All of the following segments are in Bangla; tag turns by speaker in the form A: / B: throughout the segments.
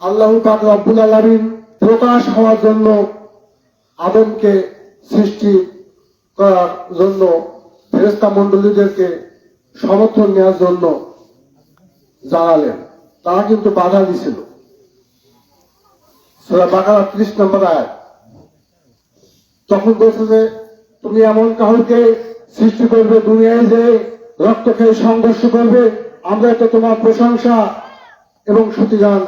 A: আল্লাহ পাক রব্বুল আলামিন প্রকাশ হওয়ার জন্য আদমকে সৃষ্টি করার জন্য ফেরেশতা মণ্ডলীদেরকে সমর্থন নেওয়ার জন্য জানালেন। তারা কিন্তু বাধা দিছিল। সূরা বাকারা 30 নম্বর আয়াত। তখন বলছে যে তুমি এমন কাউকে সৃষ্টি করবে দুনিয়ায় যে রক্ত খেয়ে সংঘর্ষ করবে, আমরা তো তোমার প্রশংসা এবং স্তুতিগান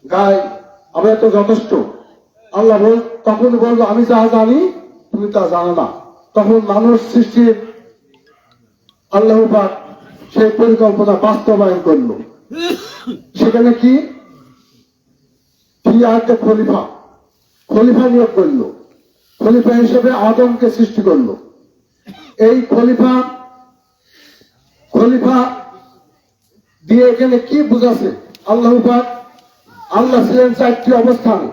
A: গাই, আমরা তো যথেষ্ট। আল্লাহ তখন বলবো আমি যা জানি তুমি তা জানো না। তখন মানুষ সৃষ্টির আল্লাহ পাক সেই পরিকল্পনা বাস্তবায়ন করলো। সেখানে কি খলিফা খলিফা নিয়োগ করলো। খলিফা হিসেবে আদমকে সৃষ্টি করলো। এই খলিফা দিয়ে এখানে কি বুঝাচ্ছে আল্লাহ পাক? আল্লাহ ছিলেন 4টি অবস্থানে,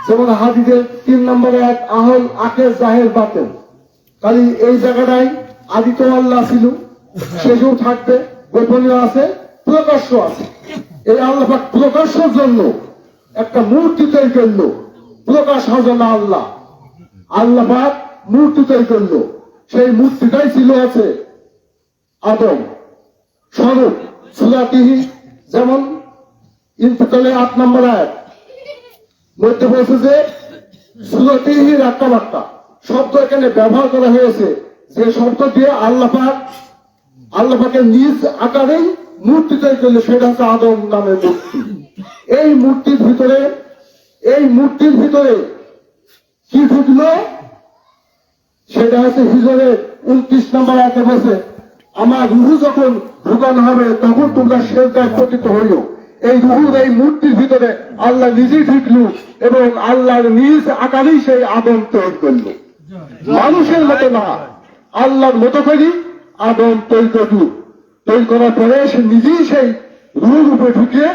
A: যেমন হাদিসের 3 নম্বরে এক আহল আকের জাহের বাতেন। কালি এই জায়গাটাই আদি তো আল্লাহ ছিল, সেও থাকবে, গোপনীয় আছে, প্রকাশ্য আছে। এই আল্লাহ পাক প্রকাশের জন্য একটা মূর্তি তৈরি করলো। প্রকাশ হওয়ার জন্য আল্লাহ পাক মূর্তি তৈরি করলো। সেই মূর্তিটাই ছিল আছে আদম স্বরূপ সুরাতিহি, যেমন ইন্তেকালে 8 নম্বর আয়াত মধ্যে বলছে যে সুরাতিহি রাক্কা শব্দ এখানে ব্যবহার করা হয়েছে, যে শব্দ দিয়ে আল্লাহ পাকের নিজ আকারেই মূর্তি তৈরি করলো। সেটা হচ্ছে আদম নামের মূর্তি। এই মূর্তির ভিতরে কি ঢুকলো? সেটা হচ্ছে হিজরের 29 নম্বর আয়াতে বলছে আমার রুহু যখন ঢুকানো হবে তখন তোমরা সেজদায় পতিত হইও। এই রুহুর এই মূর্তির ভিতরে আল্লাহ নিজেই ঢুকলো এবং আল্লাহর নিজ আকারেই সেই আদম তৈরি করলো। মানুষের মতো না, আল্লাহর মতো করি আদম তৈরি করলো। তৈরি করার পরে সে নিজেই সেই রুহুর উপরে ঢুকে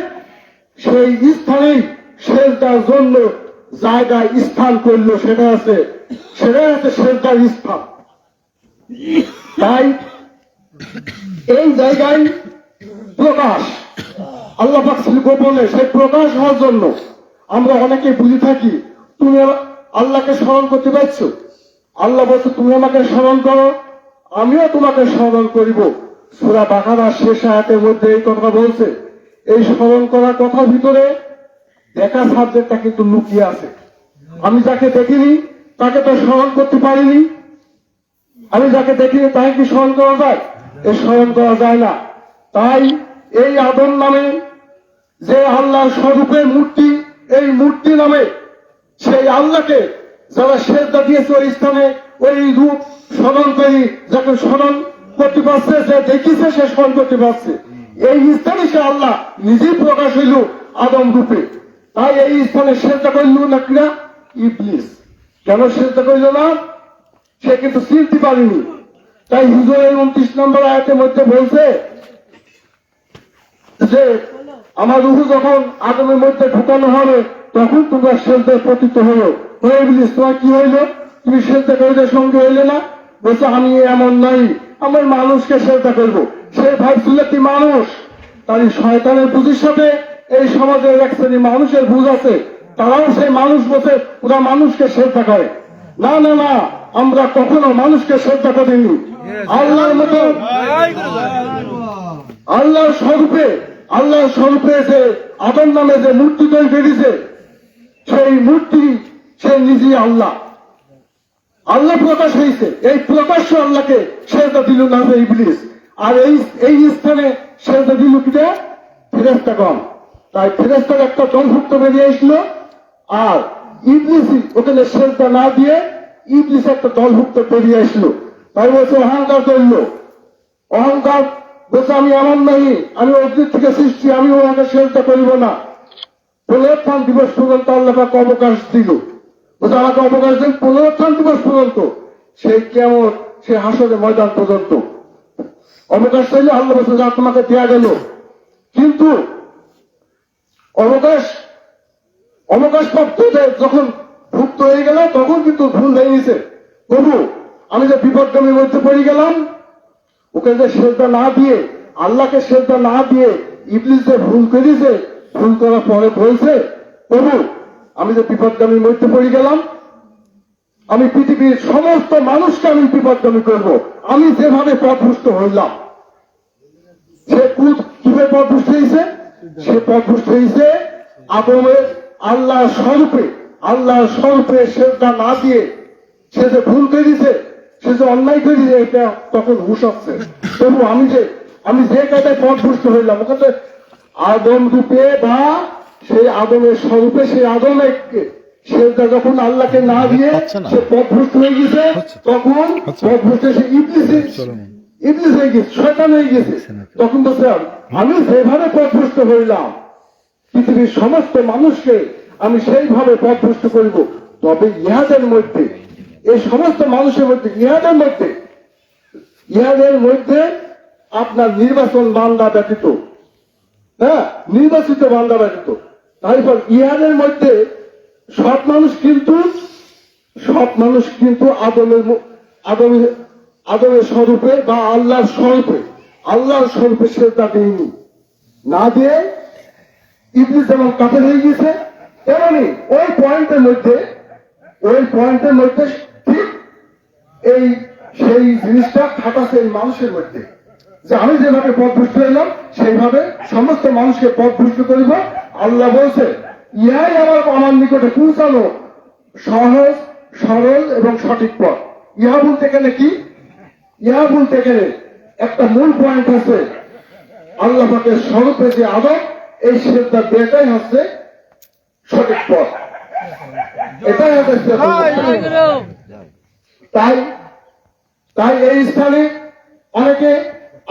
A: সেই স্থানেই সেজদার জন্য জায়গায় স্থান করলো। সেটা আছে সেজদার স্থান। তাই এই জায়গায় প্রকাশ আল্লাহ পাক ছিল গোপনে। সেই প্রকাশ হওয়ার জন্য আমরা অনেকে বুঝে থাকি তুমি আল্লাহকে স্মরণ করতে পারছো। আল্লাহ বলছে তুমি আমাকে স্মরণ করো, আমিও তোমাকে স্মরণ করিব। সূরা বাকারার শেষ আয়াতের মধ্যে এই কথা বলছে। এই স্মরণ করার কথার ভিতরে দেখা সাবজেক্টটা কিন্তু লুকিয়ে আছে। আমি যাকে দেখিনি তাকে তো স্মরণ করতে পারিনি। আমি যাকে দেখিনি তাকে কি স্মরণ করা যায়? এই স্মরণ করা যায় না। তাই এই আদম নামে যে আল্লাহর স্বরূপের মূর্তি, এই মূর্তি নামে সেই আল্লাহকে যারা সেজদা দিয়েছে ওই স্থানে ওই রূপ স্মরণ করি, যাকে স্মরণ করতে পারছে, যে দেখিছে সে স্মরণ করতে পারছে। এই স্থানে সে আল্লাহ নিজেই প্রকাশ হইল আদম রূপে। তাই এই স্থানে সেজদা করল না কিনা ইবলিস। কেন সেজদা করল না? সে কিন্তু চিনতে পারেনি। তাই হিজরের 29 নম্বর আয়াতের মধ্যে বলছে যে আমার রুহু যখন আদমের মধ্যে ঢুকানো হবে তখন তোমরা সেজদায় পতিত হলো। ইবলিস তোমার কি হইলো? তুমি সেজদা করে সঙ্গে হইলে না? বলছে আমি এমন নাই, আমার মানুষকে সেজদা করবো। সে ভাবছিল কি মানুষ, তার শয়তানের বুঝির সাথে এই সমাজের এক শ্রেণী মানুষের বুঝ আছে। তারাও সেই মানুষ বসে ওরা মানুষকে সেজদা করে। না না না, আমরা কখনো মানুষকে শ্রদ্ধা করিনি। আল্লাহর মতো আল্লাহর স্বরূপে যে আদম নামে যে মূর্তি তৈরি করেছে, সেই মূর্তি সে নিজেই আল্লাহ প্রকাশ হয়েছে। এই প্রকাশ্য আল্লাহকে সেজদা দিল না ইবলিস। আর এই স্থানে সেজদা দিল কিনা? ফেরেশতাগণ। তাই ফেরেশতার একটা দলভুক্ত বেরিয়ে আসলো, আর ইবলিস ওখানে সেজদা না দিয়ে ইবলিস একটা দলভুক্ত বেরিয়ে আসলো। তাই বলছে অহংকার করলো। অহংকার বলছে আমি এমন নাই, আমি অগ্নি থেকে সৃষ্টি, আমি ওনাকে সেজদা করিব না। পুনরুত্থান দিবস পর্যন্ত আল্লাহ পাক অবকাশ দিল। বলছে আমাকে অবকাশ দিন পুনরুত্থান দিবস পর্যন্ত, সেই কেমন সে হাসরের ময়দান পর্যন্ত অবকাশ চাইলে আল্লাহ বলছে যা তোমাকে দেয়া গেল। কিন্তু অবকাশ প্রাপ্ত যখন ভুক্ত হয়ে গেল তখন কিন্তু ভুল হয়ে গেছে। প্রভু আমি যে বিপদগামীর মধ্যে পড়ে গেলাম, ওকে যে সেজদা না দিয়ে, আল্লাহকে সেজদা না দিয়ে ইবলিস যে ভুল করেছে, ভুল করার পরে বলছে, প্রভু আমি যে বিপদগামীর মধ্যে পড়ে গেলাম, আমি পৃথিবীর সমস্ত মানুষকে আমি বিপদগামী করব। আমি যেভাবে পথভ্রষ্ট হইলাম, সে কিভাবে পথভ্রষ্ট হয়েছে? সে পথভ্রষ্ট হয়েছে আদমের আল্লাহর স্বরূপে সেজদা না দিয়ে সে যে ভুল করে দিছে, সে যে অন্যায় করে দিছে, এটা তখন হুশ আসছে। প্রভু আমি যে কায়দায় পথভ্রষ্ট হইলাম, ওখানে আদম রূপে বা সেই আদমের স্বরূপে সেই আদমের সেজদা যখন আল্লাহকে না দিয়ে সে পথভ্রষ্ট হয়ে গেছে, তখন পথভ্রষ্ট সে ইবলিস হয়ে গেছে, শয়তান হয়ে গেছে। তখন বলছে আমি যেভাবে পথভ্রষ্ট হইলাম, পৃথিবীর সমস্ত মানুষকে আমি সেইভাবে পথভ্রষ্ট করিব। তবে ইহাদের মধ্যে, এই সমস্ত মানুষের মধ্যে, ইহাদের মধ্যে আপনার নির্বাচন বান্দা ব্যতীত, হ্যাঁ, নির্বাচিত বান্দা ব্যতীত, তারপর ইহাদের মধ্যে সব মানুষ কিন্তু আদমের স্বরূপে বা আল্লাহর স্বরূপে সেজদা দেয়নি। না দিয়ে ইবলিস যেমন কাফের হয়ে গেছে, তেমনি ওই পয়েন্টের মধ্যে ঠিক সেই জিনিসটা খাটাছে এই মানুষের মধ্যে, যে আমি যেভাবে পথভ্রষ্ট হইলাম সেইভাবে সমস্ত মানুষকে পথভ্রষ্ট করিব। আল্লাহ বলছে ইহাই আমার নিকটে পৌঁছানো সহজ, সরল এবং সঠিক পথ। ইহা বলতে গেলে কি? ইহা বলতে গেলে একটা মূল পয়েন্ট আছে, আল্লাহ পাকের স্বরূপে যে আদম, এই সেজদা দেওয়াটাই হচ্ছে সঠিক পথ, এটাই হচ্ছে। তাই এই স্থানে অনেকে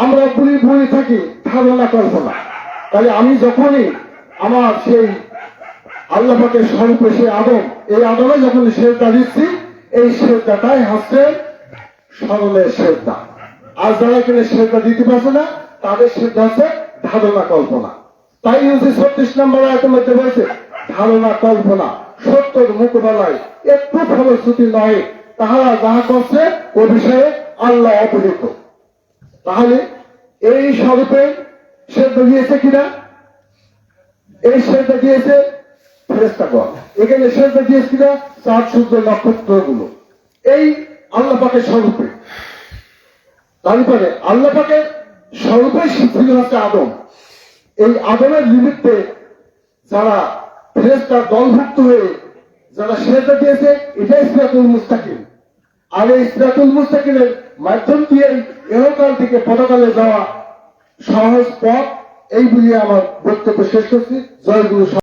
A: আমরা ভুলি থাকি, ধারণা করবো না। তাই আমি যখনই আমার সেই আল্লাহ পাকের স্বরূপে সেই আদম, এই আদমে যখন সেজদা দিচ্ছি, এই সেজদাটাই হচ্ছে সরলের সেজদা। আর যারা এখানে সেজদা দিতে পারছে না, তাদের সেজদা হচ্ছে ধারণা কল্পনা। তাই 36 নম্বর আয়াতের মধ্যে বলছে ধারণা কল্পনা সত্যের মোকাবেলায় একটু ফলশ্রুতি নয়, তাহারা যাহা করছে ও বিষয়ে আল্লাহ অবহিত। তাহলে এই স্বরূপে সেজদা দিয়েছে কিনা? এই সেজদা দিয়েছে ফেরেশতাগণ। এখানে সেজদা দিয়েছে কিনা? চাঁদ সূর্য নক্ষত্রগুলো। এই আল্লাহ পাকের স্বরূপে। তারপরে আল্লাহ পাকের স্বরূপে ছিল হচ্ছে আদম। এই আদমের নিমিত্তে যারা ফেরেশতার দলভুক্ত হয়ে যারা সেজদা দিয়েছে, এটাই সিরাতুল মুস্তাকিম। আর এই সিরাতুল মুস্তাকিমের মাধ্যম দিয়ে ইহকাল থেকে পরকালে যাওয়া সহজ পথ, এই বলিয়ে আমার বক্তব্য শেষ করছি। জয় গুরু।